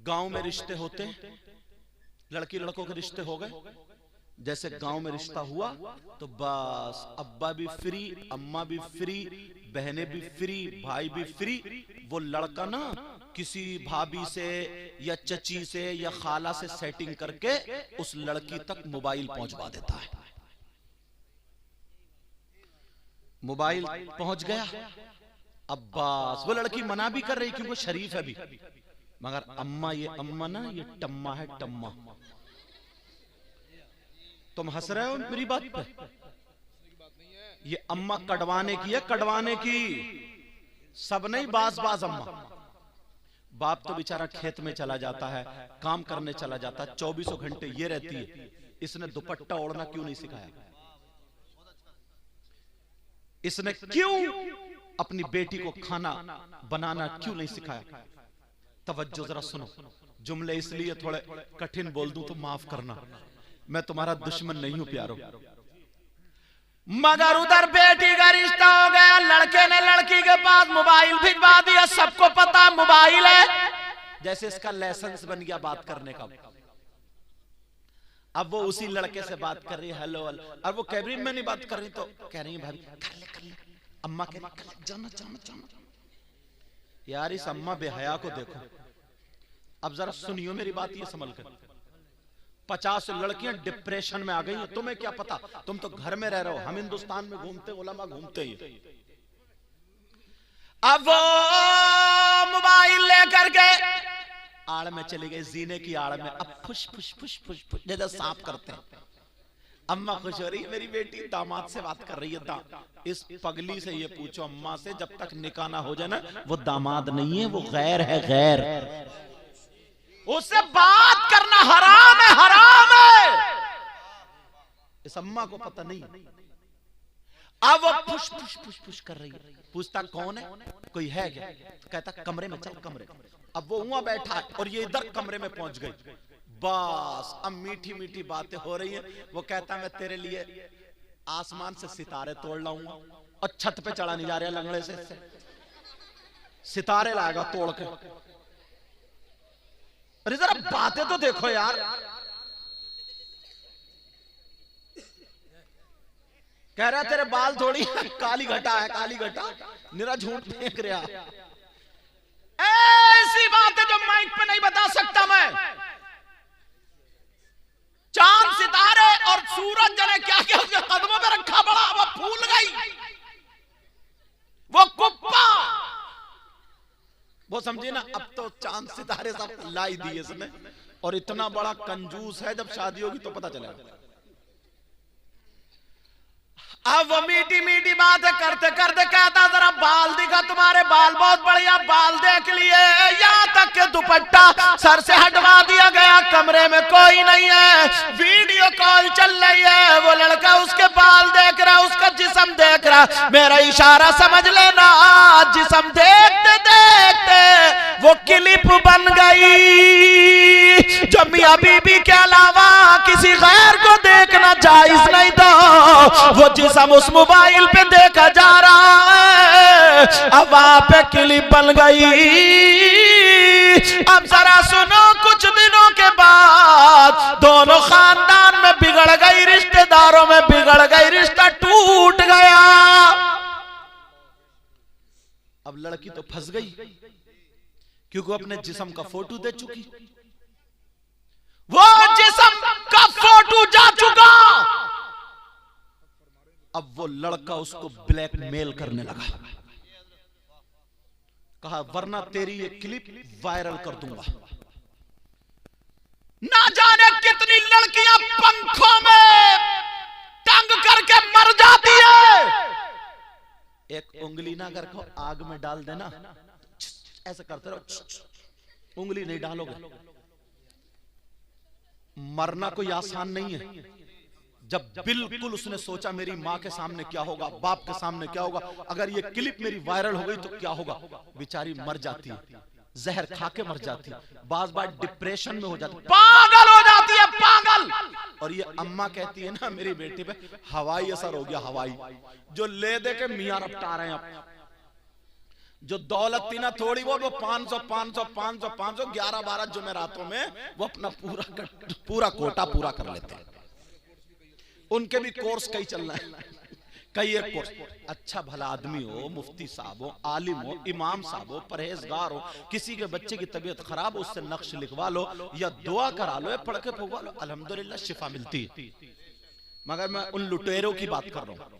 गांव में रिश्ते होते हैं, लड़की लड़कों के रिश्ते हो गए, जैसे गांव में रिश्ता हुआ तो बस अब्बा भी फ्री, अम्मा भी फ्री, बहनें भी फ्री, भाई भी फ्री। वो लड़का ना किसी भाभी से या चची से या खाला से सेटिंग करके उस लड़की तक मोबाइल पहुंचवा देता है। मोबाइल पहुंच गया, अब्बास वो लड़की मना भी कर रही क्योंकि शरीफ है भी, मगर अम्मा, ये अम्मा ना ये टम्मा है, टम्मा। तुम हंस रहे हो मेरी बात पे? ये अम्मा कड़वाने की है, कड़वाने की, सब नहीं, बाज बाज अम्मा। बाप तो बेचारा खेत में चला जाता है, काम करने चला जाता है, 24 घंटे ये रहती है। इसने दुपट्टा ओढ़ना क्यों नहीं सिखाया? इसने क्यों अपनी बेटी को खाना बनाना क्यों नहीं सिखाया? तवज्जो जरा सुनो, जुमले इसलिए थोड़े कठिन बोल दूं तो माफ करना, मैं तुम्हारा दुश्मन नहीं हूं प्यारो। मगर उधर बेटी का रिश्ता हो गया, लड़के ने लड़की के पास मोबाइल भिजवा दिया, सबको पता मोबाइल है, जैसे इसका लाइसेंस बन गया बात करने का। अब वो उसी लड़के से बात कर रही है, हेलो, और वो कैबरी में नहीं बात कर रही तो कह रही है भाभी कर ले। अम्मा कह रही जाना जाना जाना। यार इस अम्मा बेहया को देखो। अब जरा सुनियो मेरी बात, ये समझ कर 50 लड़कियां डिप्रेशन में आ गई हैं, तुम्हें क्या पता? तुम तो घर में रह रहे हो, हम हिंदुस्तान में घूमते, उलमा घूमते ही। अब वो मोबाइल लेकर के आड़ में चली गई, जीने की आड़ में। अब फुश फुश फुश फुश फुश जैसे सांप करते हैं। अम्मा खुश हो रही है, मेरी बेटी दामाद से बात कर रही है। इस पगली से ये पूछो अम्मा से, जब तक निकाह ना हो जाए ना, वो दामाद नहीं है, वो गैर है, गैर। उससे बात करना हराम है, हराम है। इस अम्मा को पता नहीं। अब वो फुश फुश फुश फुश कर रही है। पूछता कौन है, कोई है क्या? तो कहता कमरे में चल, कमरे। अब वो वहां बैठा है और ये इधर कमरे में पहुंच गई। बस अब मीठी मीठी बातें हो रही हैं। वो कहता मैं तेरे लिए आसमान से सितारे तोड़ लाऊंगा, और छत पे चढ़ा नहीं जा रहा लंगड़े से, सितारे लाएगा तोड़ के। अरे जरा बातें तो देखो यार। कह रहा तेरे बाल थोड़ी काली घटा है, काली घटा, निरा झूठ फेंक रहा। ऐसी बातें जो माइक पे नहीं बता सकता मैं। चांद सितारे और सूरज जने क्या क्या उसके कदमों में रखा पड़ा, वो फूल गई, वो कुप्पा। वो समझे ना, अब तो चांद सितारे सब लाई दिए इसने। और इतना बड़ा कंजूस है, जब शादी होगी तो पता चलेगा। अब वो मीठी मीठी बातें करते करते कहता जरा बाल दिखा, तुम्हारे बाल बहुत बढ़िया, बाल देख लिए। यहाँ तक के दुपट्टा सर से हटवा दिया गया, कमरे में कोई नहीं है, वीडियो कॉल चल रही है। वो लड़का उसके बाल देख रहा, उसका जिस्म देख रहा। मेरा इशारा समझ लेना, जिस्म देखते देखते वो क्लिप बन गई जो मियां बीबी के अलावा किसी गैर को देखना जायज नहीं था। वो जिस्म उस मोबाइल पे देखा जा रहा है, अब वहां पे क्लिप बन गई। अब जरा सुनो, कुछ दिनों के बाद दोनों खानदान में बिगड़ गई, रिश्तेदारों में बिगड़ गई, रिश्ता टूट गया। अब लड़की तो फंस गई क्योंकि अपने जिस्म का फोटो दे चुकी, वो जिस्म का फोटो जा चुका। अब वो लड़का उसको ब्लैकमेल करने लगा। कहा वरना तेरी ये क्लिप वायरल कर दूंगा। ना जाने कितनी लड़कियां पंखों में टंग करके मर जाती है। एक उंगली ना अगर को आग में डाल देना, ऐसे करते रहो, उंगली नहीं डालोगे। मरना कोई आसान नहीं है। जब बिल्कुल उसने सोचा मेरी माँ के सामने क्या होगा, बाप के सामने क्या होगा, अगर ये क्लिप मेरी वायरल हो गई तो क्या होगा, बेचारी मर जाती है, जहर खा के मर जाती है, बार बार डिप्रेशन में हो जाती है, पागल हो जाती है, पागल। और ये अम्मा कहती है ना मेरी बेटी पे हवाई असर हो गया, हवाई जो ले दे के मियां रफ्ता रहे हैं। जो दौलत थी ना थोड़ी वो 500 500 500 500 11-12 जुमेरातों में वो अपना पूरा कोटा पूरा कर लेते हैं। उनके भी कोर्स कई चलना है, कई एक कोर्स। अच्छा भला आदमी हो, मुफ्ती साहब हो, आलिम हो, इमाम साहब हो, परहेजगार हो, किसी के बच्चे की तबीयत खराब हो उससे नक्श लिखवा लो या दुआ करा लो या पढ़ के फुकवा लो, अल्हम्दुलिल्लाह शिफा मिलती है। मगर मैं उन लुटेरों की बात कर रहा हूं।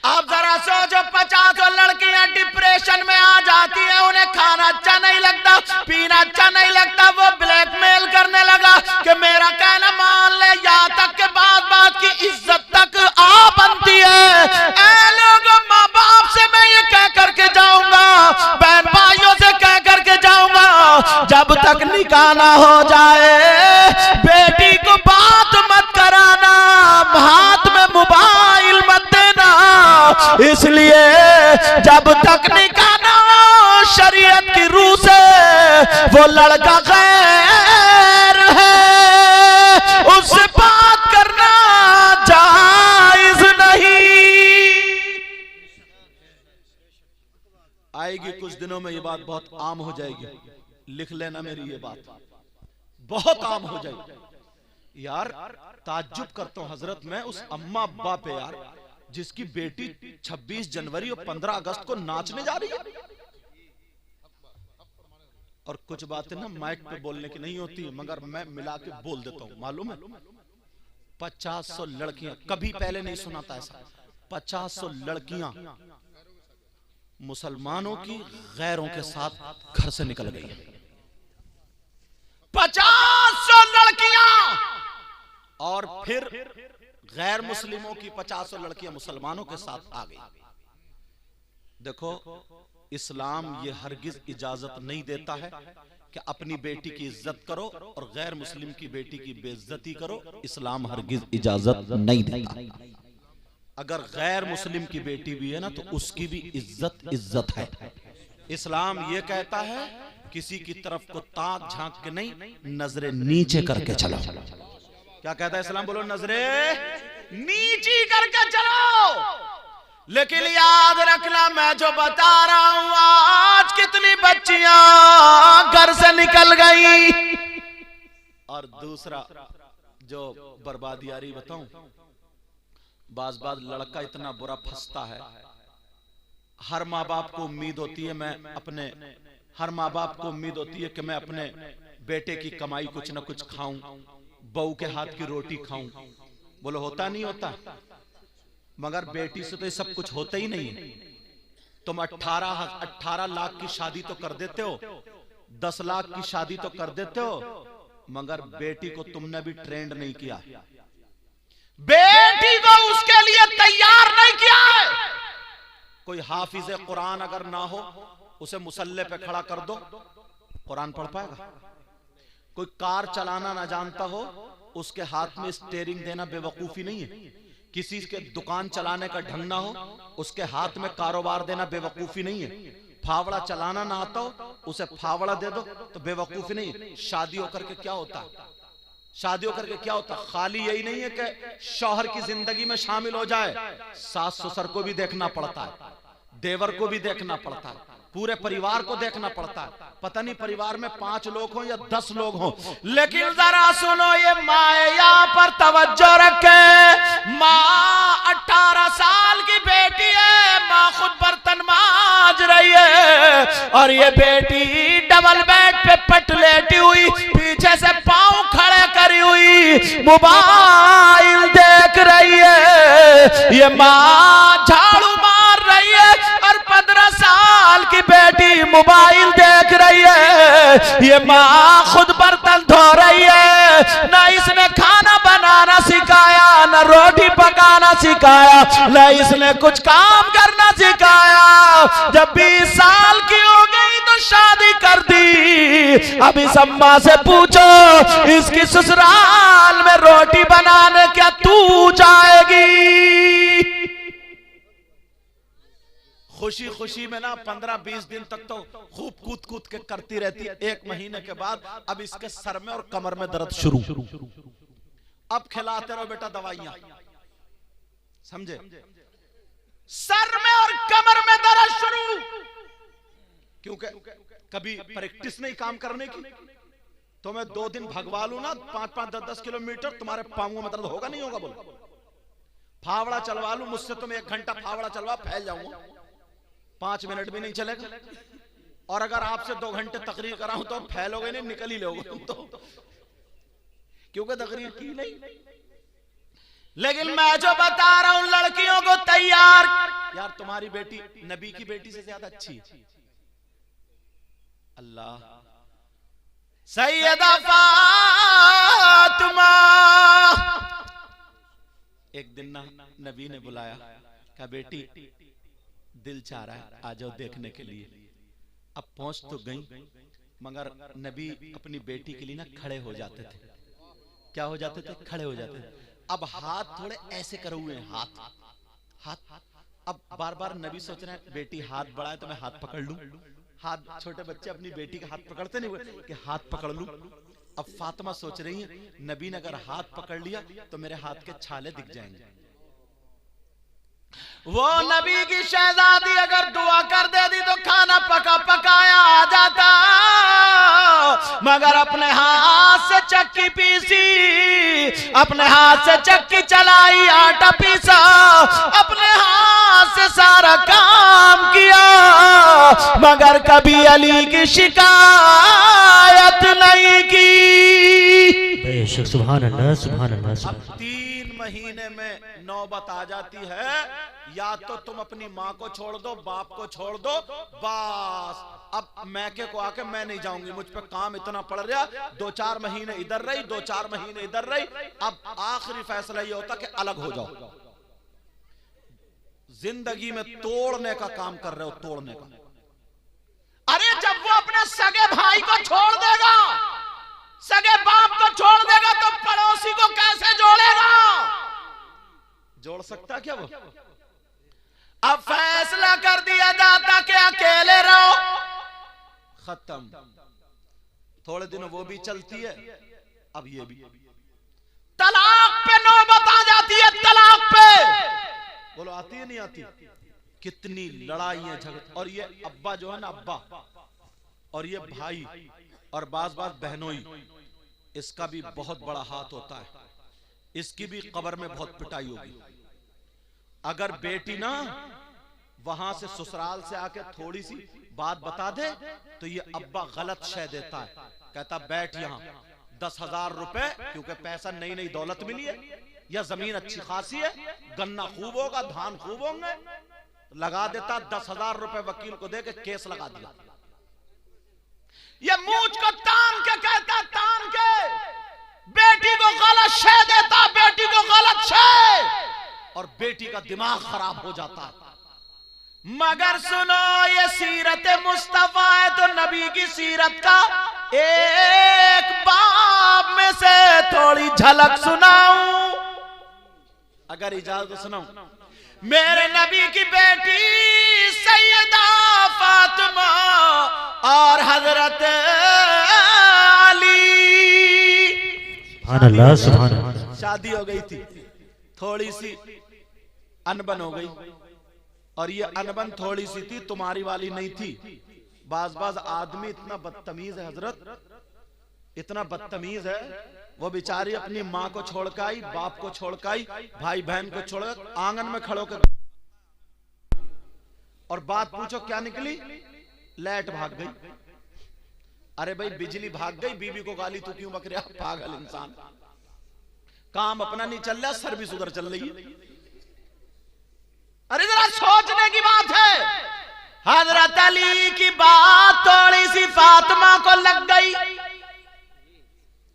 आप जरा सोचो 50 लड़कियां डिप्रेशन में आ जाती हैं, उन्हें खाना अच्छा नहीं लगता, पीना अच्छा नहीं लगता, वो ब्लैकमेल करने लगा कि मेरा कहना मान ले, यहाँ तक के बात की इज्जत तक आ बनती है। ऐ लोगों, माँ बाप से मैं ये कह करके जाऊंगा, बहन भाइयों से कह करके जाऊंगा, जब तक निकाह ना हो जाए बेटी को बात मत कराना, हाथ में मोबाइल मत देना, इसलिए जब तक निकाह ना हो शरीयत की रूह से वो लड़का गैर है, उससे बात करना जायज नहीं। आएगी कुछ दिनों में ये बात बहुत आम हो जाएगी, लिख लेना मेरी ये बात बहुत आम हो जाएगी। यार ताज्जुब करता हूं हजरत मैं उस अम्मा अब्बा पे यार, जिसकी बेटी 26 जनवरी और 15 अगस्त को नाचने जा रही है। और कुछ बातें ना माइक पे बोलने की नहीं होती, मगर मैं मिला के बोल देता हूं। मालूम है 50 लड़कियां, कभी पहले नहीं सुना था ऐसा, 50 लड़कियां मुसलमानों की गैरों के साथ घर से निकल गई है। 50 लड़कियां, और फिर गैर मुस्लिमों की 50 लड़कियां मुसलमानों के साथ आ गई। देखो इस्लाम ये हरगिज इजाजत नहीं देता है कि अपनी बेटी की इज्जत करो और गैर मुस्लिम की बेटी की बेइज्जती करो, इस्लाम हरगिज इजाजत नहीं देता। अगर गैर मुस्लिम की बेटी भी है ना तो उसकी भी इज्जत है। इस्लाम ये कहता है किसी की तरफ को ताक झांक के नहीं, नजरें नीचे करके चलो। क्या कहता है इस्लाम? बोलो, नजरें नीची करके चलो। लेकिन याद रखना मैं जो बता रहा हूं, आज कितनी बच्चियां घर से निकल गई। और दूसरा जो बर्बादी आ रही बताऊं, बाज लड़का इतना बुरा फंसता है। हर माँ बाप को उम्मीद होती है हर माँ बाप को उम्मीद होती है कि मैं अपने बेटे की कमाई कुछ ना कुछ खाऊं, बहू के हाथ की रोटी खाऊं। बोलो होता नहीं होता? मगर बेटी से तो ये सब कुछ होता ही नहीं है। तुम 18 लाख की शादी तो कर देते हो, 10 लाख की शादी तो कर देते हो, मगर बेटी को तुमने भी ट्रेंड नहीं किया, बेटी को उसके लिए तैयार नहीं किया है। कोई हाफिज कुरान अगर ना हो उसे मुसल्ले पे खड़ा कर दो, कुरान पढ़ पाएगा? कोई कार चलाना ना जानता हो उसके हाथ में स्टीयरिंग देना बेवकूफी नहीं है। किसी के दुकान चलाने का ढंग ना हो उसके हाथ में कारोबार देना बेवकूफी नहीं है। फावड़ा चलाना ना आता हो उसे फावड़ा दे दो तो बेवकूफी नहीं है। शादी होकर के क्या होता है? शादी होकर के क्या होता? खाली यही नहीं है कि शौहर की जिंदगी में शामिल हो जाए, सास ससुर को भी देखना पड़ता है, देवर को भी देखना पड़ता है, पूरे परिवार को देखना पड़ता है। पता नहीं परिवार में 5 लोग हों या 10 लोग हों, लेकिन जरा सुनो, ये माँ यहाँ पर तवज्जो रखे। माँ 18 साल की बेटी है, माँ खुद बर्तन मांज रही है और ये बेटी डबल बेड पे पट लेटी हुई, पीछे से पांव खड़े करी हुई मोबाइल देख रही है। ये माँ झाड़ू मार रही है और 15 साल की बेटी मोबाइल देख रही है। ये माँ खुद बर्तन धो रही है, ना इसने खाना बनाना सिखाया, ना रोटी पकाना सिखाया, ना इसने कुछ काम करना सिखाया। जब 20 साल की हो गई तो शादी कर दी। अब इस अम्मा से पूछो इसकी ससुराल में रोटी बनाने क्या तू जाएगी? खुशी खुशी में ना 15-20 दिन तक तो खूब कूद कूद के करती रहती है। 1 महीने के बाद अब इसके सर में और कमर में दर्द शुरू। अब खिलाते रहो बेटा दवाइयां, समझे? सर में और कमर में दर्द शुरू। क्योंकि कभी प्रैक्टिस नहीं काम करने की, तो मैं 2 दिन भगवा लूं ना 5-5, 10-10 किलोमीटर, तुम्हारे पांवों में दर्द होगा नहीं होगा? बोलो। फावड़ा चलवा लूं मुझसे, तुम 1 घंटा फावड़ा चलवा, फैल जाऊंगा, 5 मिनट भी नहीं चलेगा। और अगर आपसे 2 घंटे तकरीर कराऊं तो फैलोगे नहीं, निकल ही लोगे तो, क्योंकि तकरीर की नहीं। लेकिन मैं जो बता रहा हूं लड़कियों को तैयार, यार तुम्हारी बेटी नबी की बेटी से ज्यादा अच्छी है। अल्लाह, सैयदा फातिमा। एक दिन ना नबी ने बुलाया, कहा बेटी दिल चाह रहा है आ जाओ देखने के लिए। अब पहुंच तो गई, मगर नबी अपनी बेटी के लिए ना खड़े हो जाते थे। क्या हो जाते थे? खड़े हो जाते थे। अब हाथ थोड़े ऐसे करे हुए हैं, हाथ। अब बार बार नबी सोच रहे हैं बेटी हाथ बढ़ाए तो मैं हाथ पकड़ लूं। हाथ, छोटे बच्चे अपनी बेटी का हाथ पकड़ते नहीं हुए कि हाथ पकड़ लूं। अब फातिमा सोच रही है नबी ने अगर हाथ पकड़ लिया तो मेरे हाथ के छाले दिख जाएंगे। वो नबी की शहजादी अगर दुआ कर देती तो खाना पका पकाया आ जाता, मगर अपने हाथ से चक्की पीसी, अपने हाथ से चक्की चलाई, आटा पीसा, अपने हाथ से सारा काम किया, मगर कभी अली की शिकायत नहीं की। बेशक, सुभान अल्लाह, सुभान अल्लाह, सुभान अल्लाह। 3 महीने में नौबत आ जाती है, या तो तुम अपनी माँ को छोड़ दो, बाप को छोड़ दो, बस अब मैके को आके मैं नहीं जाऊंगी, मुझ पे काम इतना पड़ रहा। 2-4 महीने इधर रही, 2-4 महीने इधर रही, अब आखिरी फैसला ये होता कि अलग हो जाओ। जिंदगी में तोड़ने का काम कर रहे हो, तोड़ने का। अरे जब वो अपने सगे भाई को छोड़ देगा, सगे बाप को छोड़ देगा, तो पड़ोसी को कैसे जोड़ेगा? जोड़ सकता क्या वो? अब फैसला कर दिया जाता कि अकेले रहो, खत्म। थोड़े दिन वो भी चलती है, अब ये भी। तलाक पे नौबत आ जाती है, तलाक पे। बोलो आती है नहीं आती? कितनी लड़ाइयां झगड़े। और ये अब्बा जो है ना, अब्बा, और ये भाई, और बाज बहनोई, इसका भी बहुत बड़ा हाथ होता है। इसकी भी कब्र में बहुत पिटाई होगी। अगर बेटी ना वहां से ससुराल से आके थोड़ी सी बात बता दे तो ये अब्बा गलत शय देता है, कहता बैठ यहाँ 10,000 रुपए, क्योंकि पैसा नई नई दौलत मिली है, या जमीन अच्छी खासी है, गन्ना खूब होगा, धान खूब होंगे, लगा देता 10,000 रुपए वकील को दे के केस लगा दिया। ये मूंछ को तान के कहता, तान के बेटी को गलत शय देता, बेटी को गलत शय, और बेटी का दिमाग खराब हो जाता है। मगर सुनो, ये सीरत मुस्तफा है, तो नबी की सीरत का एक बाब में से थोड़ी झलक सुनाऊं, अगर इजाजत सुनाऊं। मेरे नबी की बेटी सैयदा फातिमा और हजरत अली, सुभान अल्लाह, सुभान अल्लाह। शादी हो गई थी, थोड़ी सी अनबन हो गई, और ये अनबन थोड़ी सी थी, तुम्हारी वाली नहीं थी। बाज आदमी इतना बदतमीज है हजरत, इतना बदतमीज है, वो बेचारी अपनी माँ को छोड़ के आई, बाप को छोड़ के आई, भाई बहन को छोड़, आंगन में खड़ो कर, और बात पूछो क्या निकली? लाइट भाग गई। अरे भाई बिजली भाग गई, बीवी को गाली तू क्यों बक रहा, पागल इंसान। काम अपना नहीं चल रहा, सर्विस उधर चल रही है। अरे जरा सोचने की बात है। हजरत अली की बात थोड़ी सी फातिमा को लग गई।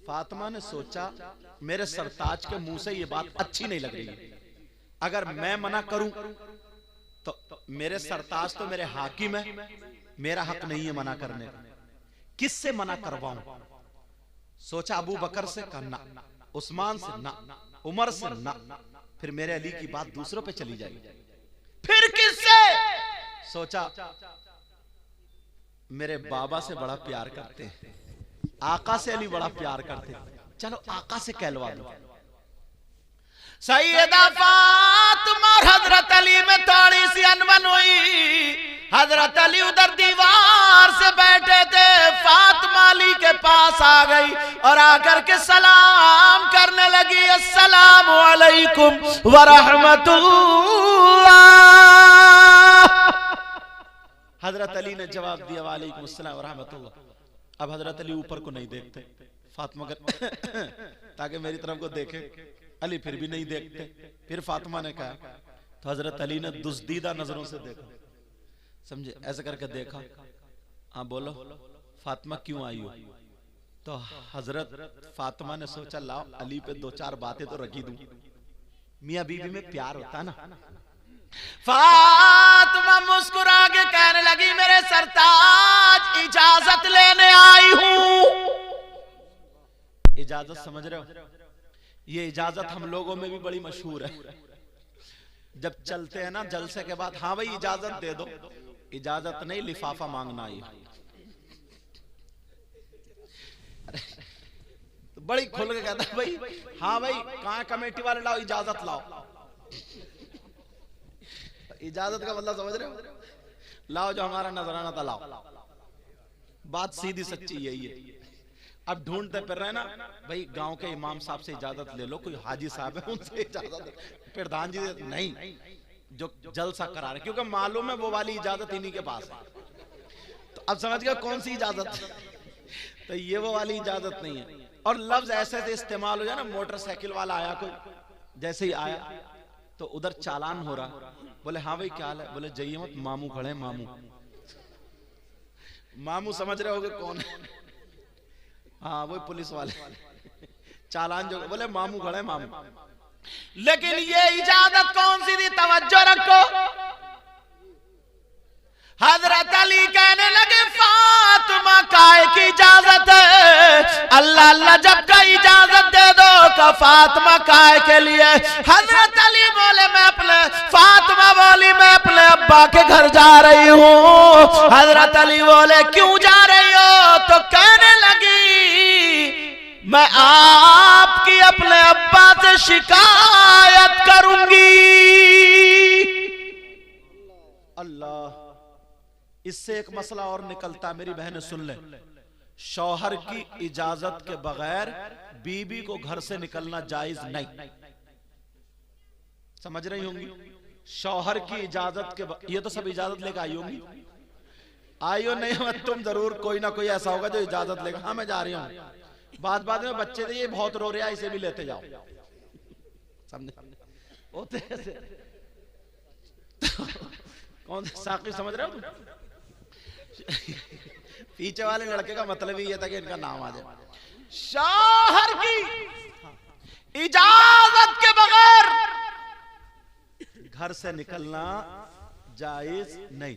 फातिमा ने सोचा मेरे सरताज के मुंह से ये बात अच्छी नहीं लग रही है, अगर मैं मना करूं तो मेरे सरताज तो मेरे हाकिम है, मेरा हक नहीं है मना करने का, किससे मना करवाऊं? सोचा अबू बकर से करना, उस्मान से ना, उमर से ना, फिर मेरे अली की बात दूसरों पे चली जाएगी। फिर किससे? सोचा मेरे बाबा से बड़ा प्यार करते हैं, आका से अली बड़ा प्यार करते हैं, चलो आका से कहलवा दो। सैयदा फातिमा और हजरत अली में थोड़ी सी अनबन हुई। हजरत अली उधर दीवार से बैठे थे, फातिमा अली के पास आ गई और आकर के सलाम करने लगी, अस्सलामु अलैकुम व रहमतुल्लाह। हजरत अली ने जवाब दिया वालेकुम अस्सलाम व रहमतुल्लाह। अब हजरत अली ऊपर को नहीं देखते, फातिमा ताकि मेरी तरफ को देखे, अली फिर भी नहीं देखते। फिर फातिमा ने कहा, तो हजरत अली ने दुस्दीदा नजरों से देखा, समझे, ऐसे करके देखा, हाँ बोलो फातिमा क्यों आई हो? तो हजरत फातिमा ने सोचा लाओ अली पे दो चार बातें तो रखी दूं, मियां बीवी में प्यार होता ना। फातिमा मुस्कुरा के कहने लगी, मेरे सरताज इजाजत लेने आई हूं। इजाजत समझ रहे हो? ये इजाजत हम लोगों में भी बड़ी मशहूर है। जब चलते हैं ना जलसे के बाद, हाँ भाई इजाजत दे दो, इजाजत नहीं लिफाफा मांगना आई। तो बड़ी खुल के कहता भाई, हाँ भाई कहाँ कमेटी वाले, लाओ इजाजत लाओ। इजाजत का मतलब समझ रहे हो? लाओ जो हमारा नजराना था लाओ। बात सीधी सच्ची यही है। अब ढूंढते फिर रहे ना भाई, गांव के इमाम साहब से इजाजत ले लो, कोई हाजी साहब है उनसे इजाजत, प्रधान जी नहीं, जो जलसा करा रहे, क्योंकि मालूम है वो वाली इजाजत इन्हीं के पास है। तो अब समझ गया कौन सी इजाजत? तो ये वो वाली इजाजत नहीं है। और लफ्ज ऐसे ऐसे इस्तेमाल हो जाए ना, मोटरसाइकिल वाला आया कोई, जैसे ही आया तो उधर चालान हो रहा, बोले हाँ भाई क्या हाल है? बोले जाइए मत, मामू खड़े, मामू। मामू समझ रहे होगे कौन है? हाँ वो पुलिस वाले, चालान जो, बोले मामू खड़े, मामू। लेकिन ये इजाजत कौन सी थी? तवज्जो रखो। हजरत अली कहने लगे, फातिमा काय की इजाजत है? अल्लाह अल्लाह जब का इजाजत दे दो का फातिमा काय के लिए? हजरत अली बोले मैं अपने, फातिमा बोली मैं अपने अब्बा के घर जा रही हूँ। हजरत अली बोले क्यों जा रही हो? तो कहने लगी मैं आपकी अपने अब्बा से शिकायत करूंगी। अल्लाह, इससे एक मसला और निकलता, मेरी बहनें सुन ले, शौहर की इजाजत के बगैर बीबी को घर से निकलना जायज नहीं। समझ रही होंगी? शौहर की इजाजत के ये तो सब इजाजत लेकर आई होंगी, आई हो नहीं मत, तुम जरूर कोई ना कोई ऐसा होगा जो इजाजत लेगा, हाँ मैं जा रही हूँ, बाद में बच्चे थे ये बहुत रो रहा है, इसे भी लेते जाओ, समझे? होते ऐसे कौन साकी समझ रहे हो? पीछे वाले लड़के का मतलब ही ये था कि इनका नाम आ जाए। शौहर की इजाजत के बगैर घर से निकलना जायज नहीं।